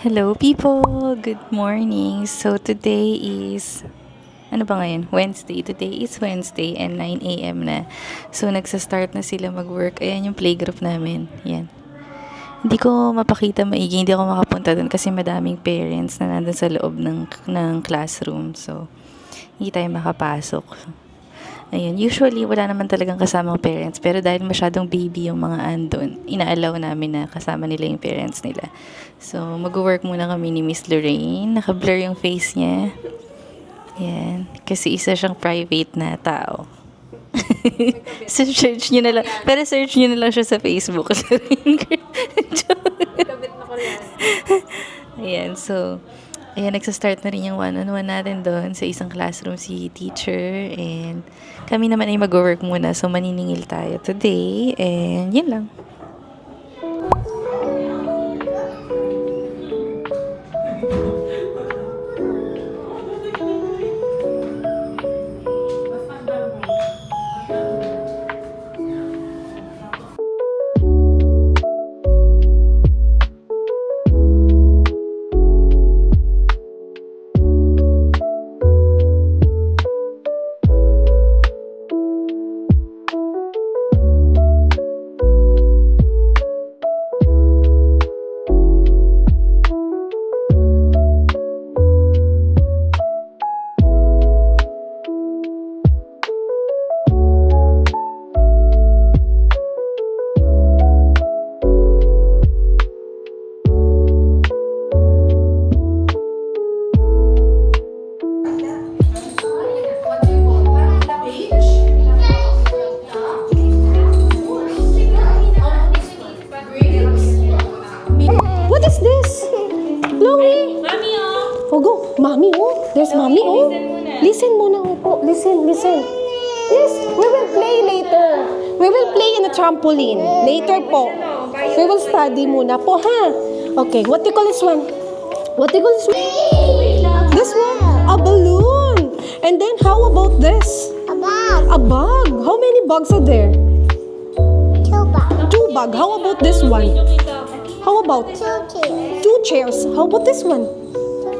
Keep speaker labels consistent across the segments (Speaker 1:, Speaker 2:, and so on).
Speaker 1: Hello people! Good morning! So today is, ano ba ngayon? Wednesday. Today is Wednesday and 9 a.m. na. So nagsastart na sila mag-work. Ayan yung playgroup namin. Yan. Hindi ko mapakita maigi, hindi ako makapunta doon kasi madaming parents na nandun sa loob ng classroom. So, hindi tayo makapasok. Ayun, usually wala naman talagang kasamang parents, pero dahil masyadong baby yung mga andon, inaalaw namin na kasama nila yung parents nila. So, mag-work muna kami ni Miss Lorraine. Naka-blur yung face niya. Yan. Kasi isa siyang private na tao. So, search niyo na lang. Pero search niyo na lang siya sa Facebook.
Speaker 2: Kabit na Koreano.
Speaker 1: Ayan, so, ayan, nagsastart na rin yung one-on-one natin doon sa isang classroom si teacher. And kami naman ay mag-work muna. So, maniningil tayo today. And yun lang.
Speaker 3: What is this? Chloe!
Speaker 2: Mami, oh!
Speaker 3: Oh, go. Mommy, oh. There's mommy, oh. Listen muna, oh. Listen. Yes, we will play later. We will play in a trampoline. Later po. We will study muna po, ha? Okay, what do you call this one? What do you call this one? This one? A balloon. And then, how about this?
Speaker 4: A bag.
Speaker 3: A bug. How many bugs are there?
Speaker 4: 2 bags.
Speaker 3: 2 bug. How about this one? How about
Speaker 4: 2 chairs.
Speaker 3: 2 chairs? How about this one?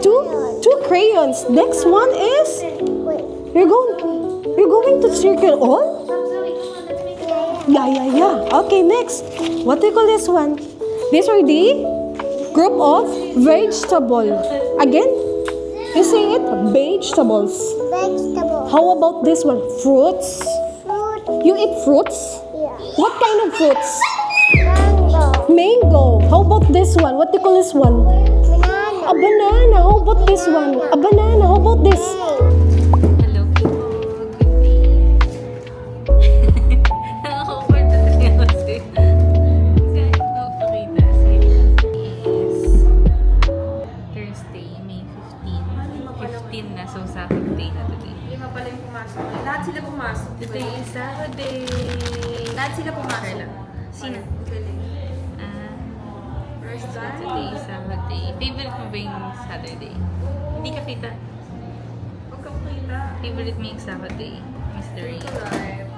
Speaker 3: Two crayons. Next one is
Speaker 4: Wait.
Speaker 3: you're going to circle all? Yeah. Okay, next. What do you call this one? These are the group of vegetable. Again, you say it, vegetables.
Speaker 4: Vegetable.
Speaker 3: How about this one? Fruits.
Speaker 4: Fruit.
Speaker 3: You eat fruits?
Speaker 4: Yeah.
Speaker 3: What kind of fruits?
Speaker 4: Mango.
Speaker 3: Mango. How about this one? What do you call this one?
Speaker 4: Banana.
Speaker 3: A banana. How about this one? A banana. How about this?
Speaker 1: Hello people! Good day! Nakaka-awkward na talaga kasi. Kahit magpakita is Thursday, May 15. 15 na, so Saturday na today.
Speaker 2: 5 pala yung pumasok. Lahat sila pumasok.
Speaker 1: Today is Saturday!
Speaker 2: Lahat sila pumasok.
Speaker 1: Sino?
Speaker 2: Galing.
Speaker 1: Ah,
Speaker 2: First
Speaker 1: so
Speaker 2: time.
Speaker 1: today is Saturday. Favorite mo ba yung Saturday? Hindi ka kita.
Speaker 2: Huwag kang kita.
Speaker 1: Favorite mo yung Saturday, Mr. Ray?
Speaker 2: Alive.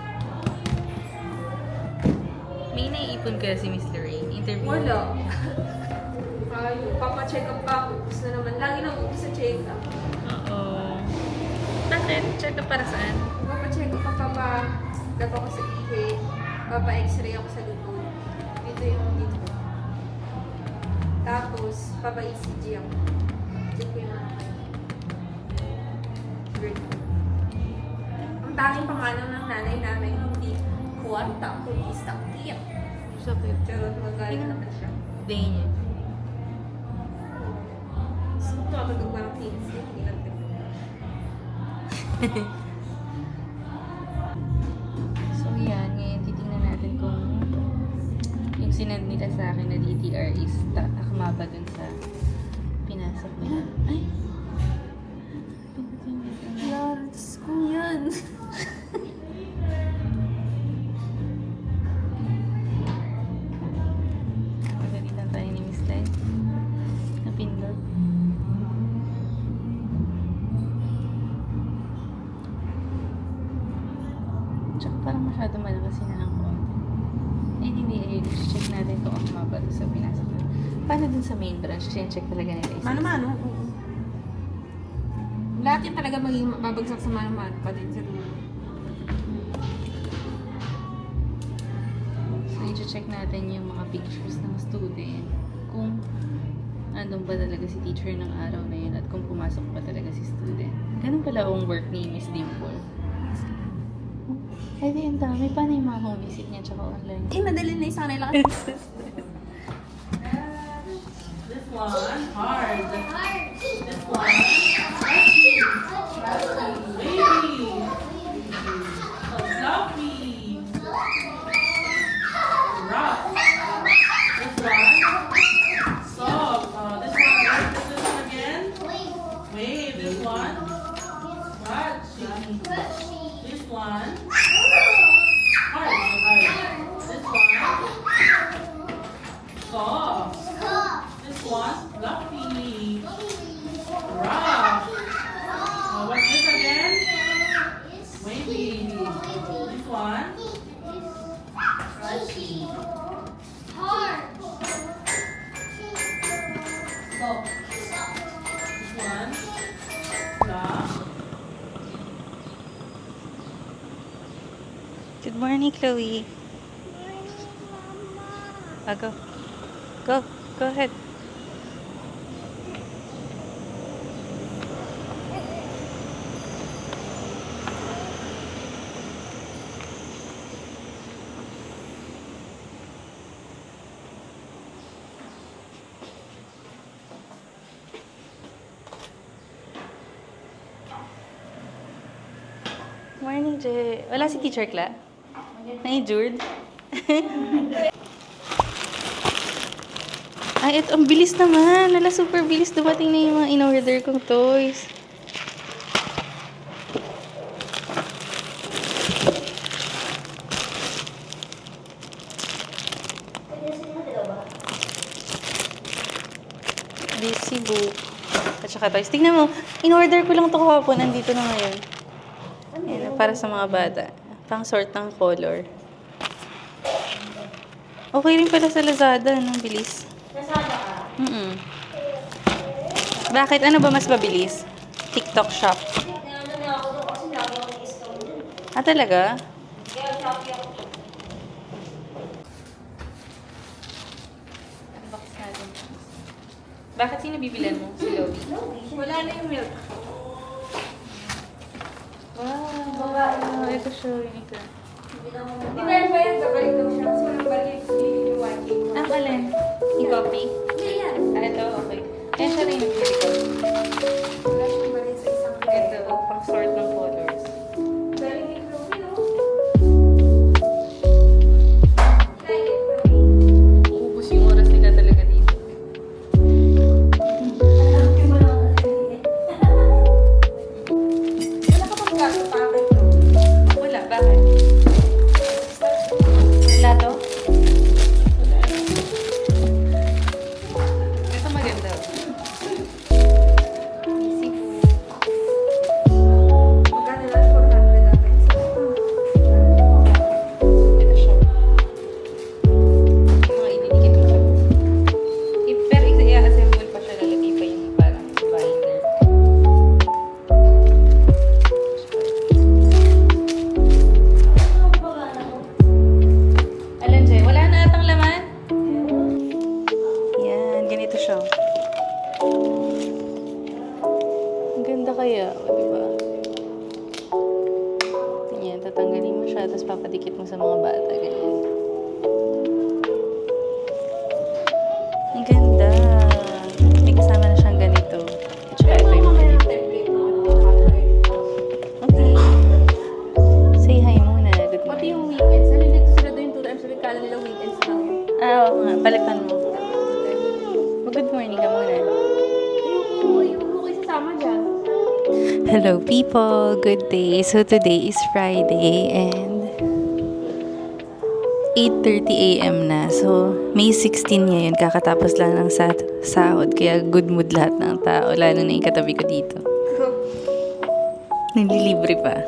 Speaker 1: May naiipon ka si Mr. Ray? Interview?
Speaker 2: Wala. Ay, papacheck up pa ako. Gusto na naman. Lagi nang upo sa check up.
Speaker 1: Oo. Bakit? Check up para saan?
Speaker 2: Papacheck up pa pa. Gaba ko sa ihe. Papa-x-ray ako sa lubog. Dito yung dito. Tapos, papa-ECG ako. Check ko yung mga bird. Ang tanging pangalan ng nanay namin, hindi kwarta, kundi sakya.
Speaker 1: Sakit.
Speaker 2: Charot, magaling naman siya.
Speaker 1: Day niya.
Speaker 2: So, nakakagag ko ng kids. Hindi natin.
Speaker 1: So yan, ngayon titingnan natin kung yung sinend nila sa akin na DTR is akma ba dun sa pinasok nila. Ay!
Speaker 2: Diyos ko yan.
Speaker 1: Pagalitan tayo ni Miss Lai. Napindot. Tsaka parang masyado malakas sila ng konti. Eh, hindi. Check natin kung akma ba dun sa pinasok nila. Paano dun sa main branch? Check talaga nila isa.
Speaker 2: Mano-mano. Oo. Lahat yan talaga maging babagsak sa mano-mano pa din sa dulo.
Speaker 1: So, i-check natin yung mga pictures ng student. Kung andun ba talaga si teacher ng araw na yun at kung pumasok ba talaga si student. Ganun pala ang work ni Miss Dimple. Ay, di, ang dami. Paano yung mga home visit niya tsaka online?
Speaker 2: Eh, madali na isang nila kasi.
Speaker 5: This one, hard. This one, baby. Fluffy. Rough. This one, soft. This one, this one again. Wave. This one, scratchy. This one, hard. This one, soft. This one, fluffy. Rough. What's this again? Wavy. This one, scratchy. Soft. This one, soft.
Speaker 1: Good morning, Chloe. Go. Go. Go ahead. Morning, Jay. Wala si Teacher Cla? Na-injured? Ay, ito, ang bilis naman. Lala, super bilis. Dumating na yung mga in-order kong toys. Busy book. At saka toys. Tignan mo, in-order ko lang ito kahapon. Nandito na ngayon. Ayan, para sa mga bata. Pang sort ng color. Okay rin pala sa Lazada. Ang bilis.
Speaker 2: Lazada ka?
Speaker 1: Bakit? Ano ba mas mabilis? TikTok shop. Ah, talaga? Unbox natin. Bakit sino bibilan mo? Si Lovi?
Speaker 2: Wala na yung milk.
Speaker 1: Wow! Ito siya. Ito.
Speaker 2: Di ba yan? Gabalik daw siya. Kasi walang balik yung white cake.
Speaker 1: Ang alin? I-copy?
Speaker 2: Hindi yan.
Speaker 1: Ah, ito? Okay. Kaya siya rin nagbili ko.
Speaker 2: Wala siyang balik sa isang
Speaker 1: Ito, pang sort ng colors.
Speaker 2: Galing ni Chloe, no?
Speaker 1: Uubos yung oras nila talaga dito.
Speaker 2: Wala ka pang gato pa kay
Speaker 1: Wala, bakit? Lato? Ito maganda. Easy.
Speaker 2: Magkano lang? 400 ata.
Speaker 1: Ito siya. Mga ididikit mo siya. Pero i-assemble pa siya, lalagay pa yung parang binder. Alan, Jay, wala na atang laman? Yan, ganito siya. Ang ganda kaya, o, diba? Yan, tatanggalin mo siya, tapos papadikit mo sa mga bata, ganyan. Ang ganda. May kasama na siyang ganito. At saka ito yung mga ganito. Okay. Say hi muna. Good
Speaker 2: Pati
Speaker 1: morning.
Speaker 2: yung weekends. Nalilito sila doon yung 2 times a week. Kala nila weekends lang yun.
Speaker 1: Ah, oo nga. Balikan mo. Good morning ka muna.
Speaker 2: Ayoko mo kayo sasama dyan.
Speaker 1: Hello people! Good day! So today is Friday and 8:30 a.m. na. So, May 16 ngayon. Kakatapos lang ng sahod. Kaya good mood lahat ng tao. Lalo na yung katabi ko dito. Nililibre pa.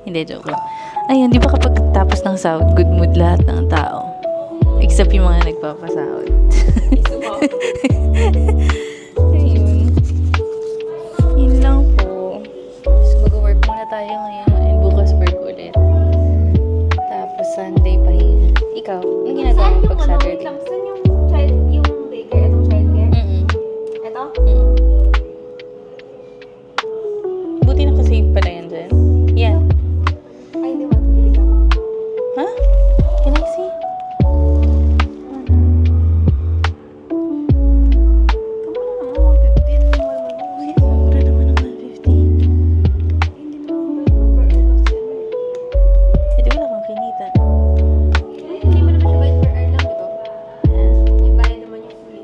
Speaker 1: Hindi, joke lang. Ayun, di ba kapag tapos ng sahod, good mood lahat ng tao? Except yung mga nagpapasahod. Ayun. Yun lang po. So, mag-work muna tayo ngayon. And bukas work ulit. Tapos Sunday pahinga. Ikaw, anong ginagawa mo pag Saturday?
Speaker 2: Saan yung child, yung daycare, itong childcare?
Speaker 1: Mm-mm.
Speaker 2: Ito?
Speaker 1: Mm. Buti nakasave pala yan dyan. Yan.
Speaker 2: Ay, hindi matulog ako.
Speaker 1: Ha? Can I see? Mura naman ang 150. Hindi wala kang kinita.
Speaker 2: Hindi mo naman siya bayad per hour lang, di ba? Yung bayad naman yung fully.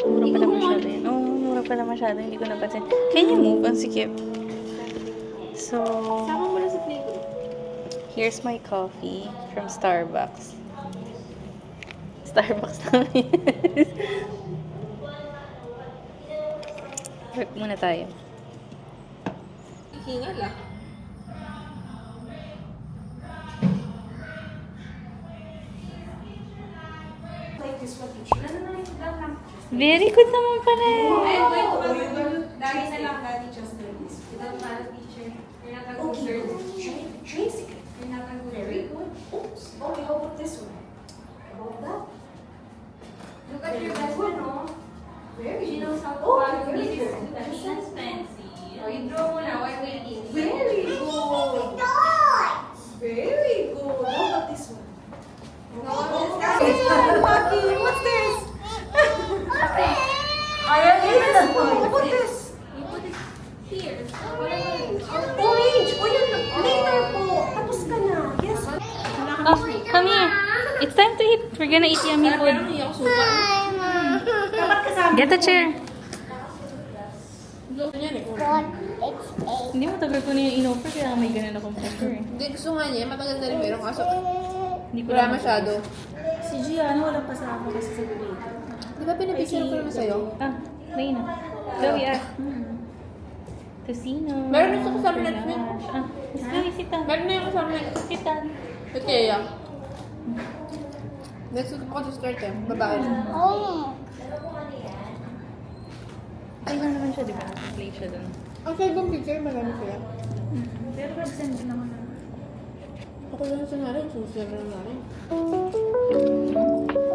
Speaker 1: Mura pala masyado yun. Oo, mura pala masyado. Hindi ko napansin. Can you move? Ang sikip. So,
Speaker 2: Sama mo na sa playgroup.
Speaker 1: here's my coffee from Starbucks. Starbucks namin. Work muna tayo.
Speaker 2: Hingal ah. Like this one teacher. Ano na yung lang.
Speaker 1: Very good naman pala.
Speaker 2: Dahil na lang daddy just like this. Without para teacher. You're not a good girl. Tracy. You're not a good girl. Very good. Oops. Okay, how about this one? How about that? Look at your best one, no? Very She knows how to follow this. That's fancy. Oh, you draw mo na while waiting. Very good. Very good. How about this one? What's this? Ayan, this one. What this? You put it here. Orange. O yun, later po. Tapos ka na. Yes.
Speaker 1: Oh, come here. It's time to eat. We're gonna eat yummy food.
Speaker 2: Dapat kasama.
Speaker 1: Get a chair.
Speaker 4: What? It's a.
Speaker 1: Hindi matagal ko na yung in-offer kaya may ganun akong pressure eh.
Speaker 2: Hindi, gusto nga niya. Matagal na rin meron kaso
Speaker 1: Hindi ko
Speaker 2: wala
Speaker 1: na
Speaker 2: masyado.
Speaker 5: Si Gianna, walang pasama kasi sa grade.
Speaker 2: Di ba pinapicture ko naman sa'yo?
Speaker 1: Ah, Reyna. Zoe, ah. Tocino.
Speaker 2: Meron na sa kasama next week.
Speaker 1: Ah, Miss Zoe, sit down.
Speaker 2: Meron na yung kasama na.
Speaker 1: Sit down.
Speaker 2: Okay, yeah. Next week ako start eh. Babae.
Speaker 4: Oh.
Speaker 1: Ay, na naman siya, di ba? Play siya dun.
Speaker 2: Ang sa ibang picture, marami sila.
Speaker 5: Pero nag-send naman na.
Speaker 2: Ako lang sa narin, susunod na narin.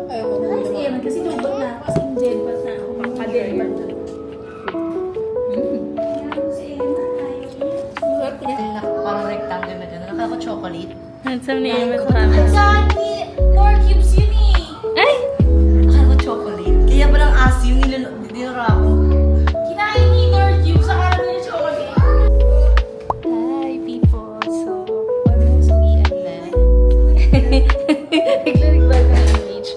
Speaker 2: Ayaw ko
Speaker 5: Ay, sige naman kasi lubot na ako. Kasi in jail pa na ako. Pang-deliver na.
Speaker 6: Parang rectangle na gano'n. Nakaka-chocolate.
Speaker 1: Handsome ni Emma sa camera.
Speaker 6: Dami! More cubes yun eh!
Speaker 1: Ay!
Speaker 6: Akala ko chocolate. Kaya palang asim, dinura ako.
Speaker 5: Kinain ni Lord Cube sa kanan niya chocolate.
Speaker 1: Hi, people. So, almost uwian na. Naglarig-bag na ng beach.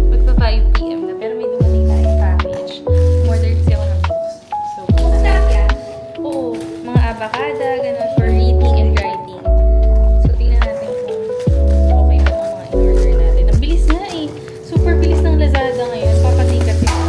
Speaker 1: Magpa 5 p.m. na, pero may dumating tayong package. Order kasi ako ng books. So, oo, mga abacada, ganun, for reading and writing. So, tingnan natin kung okay ba ang mga in-order natin. Ang bilis nga eh. Super bilis ng Lazada ngayon. Papasikat yun.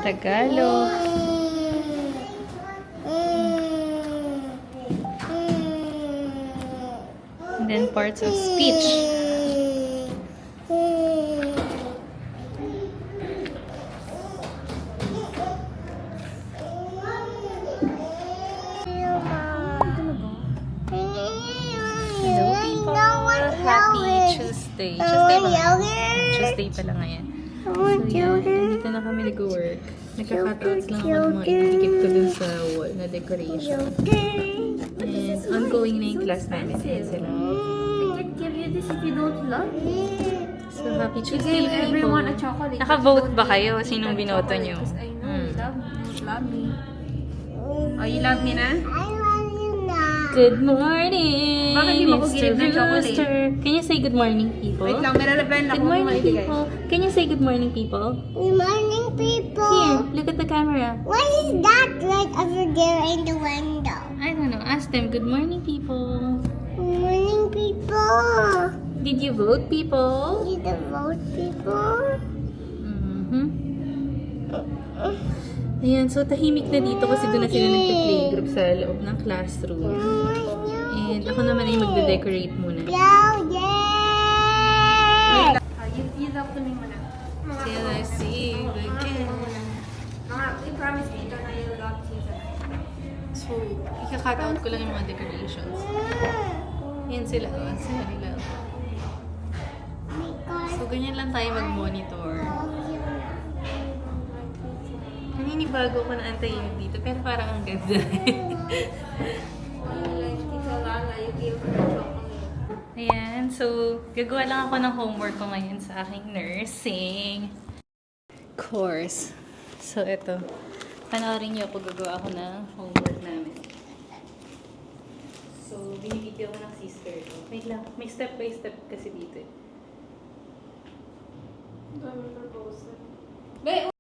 Speaker 1: Tagalog. And then parts of speech. Hello people! Happy Tuesday. Tuesday ba ngayon? Tuesday pala ngayon. So yan, nandito na kami nag-work. Nagka-cutouts lang ako ng mga idikit ko dun sa wall na decoration. And ongoing na yung class namin. Ayan sila.
Speaker 2: I can give you this if you don't love me.
Speaker 1: So happy Tuesday people.
Speaker 2: Everyone a chocolate.
Speaker 1: Naka-vote ba kayo? Sinong binoto nyo?
Speaker 2: Because I know you love me. You love me. Oh, you love me na?
Speaker 4: I love you now.
Speaker 1: Good morning!
Speaker 2: Bakit di mo ko
Speaker 1: Mr.
Speaker 2: ginib ng chocolate?
Speaker 1: Rooster. Can you say good morning people?
Speaker 2: Wait lang, meron na ba
Speaker 1: Good morning people. Can you say good morning people?
Speaker 4: Good morning, people.
Speaker 1: Here, look at the camera.
Speaker 4: What is that right over there in the window?
Speaker 1: I don't know. Ask them, good morning people.
Speaker 4: Good morning, people.
Speaker 1: Did you vote people?
Speaker 4: Did the vote, people?
Speaker 1: Mhm. Ayan, so tahimik na dito kasi doon na sila nagpe-playgroup sa loob ng classroom. And ako naman ay magde-decorate muna.
Speaker 4: Blow, yeah!
Speaker 2: You love to me muna.
Speaker 1: Till I see you again.
Speaker 2: Mga, you promise me, ikaw na you love season.
Speaker 1: So, ika-cut out ko lang yung mga decorations. Ayan sila, oh. Ang saya nila. So, ganyan lang tayo mag-monitor. Naninibago ko na ang tahimik dito, pero parang ang ganda.
Speaker 2: Like, Tita Lala, you gave her a chocolate.
Speaker 1: Ayan, so gagawa lang ako ng homework ko ngayon sa aking nursing course. So, ito. Panoorin niyo ako, gagawa ako ng homework namin. So, binibigyan ko ng sister ko. Wait lang, may step by step kasi dito eh.
Speaker 2: Be,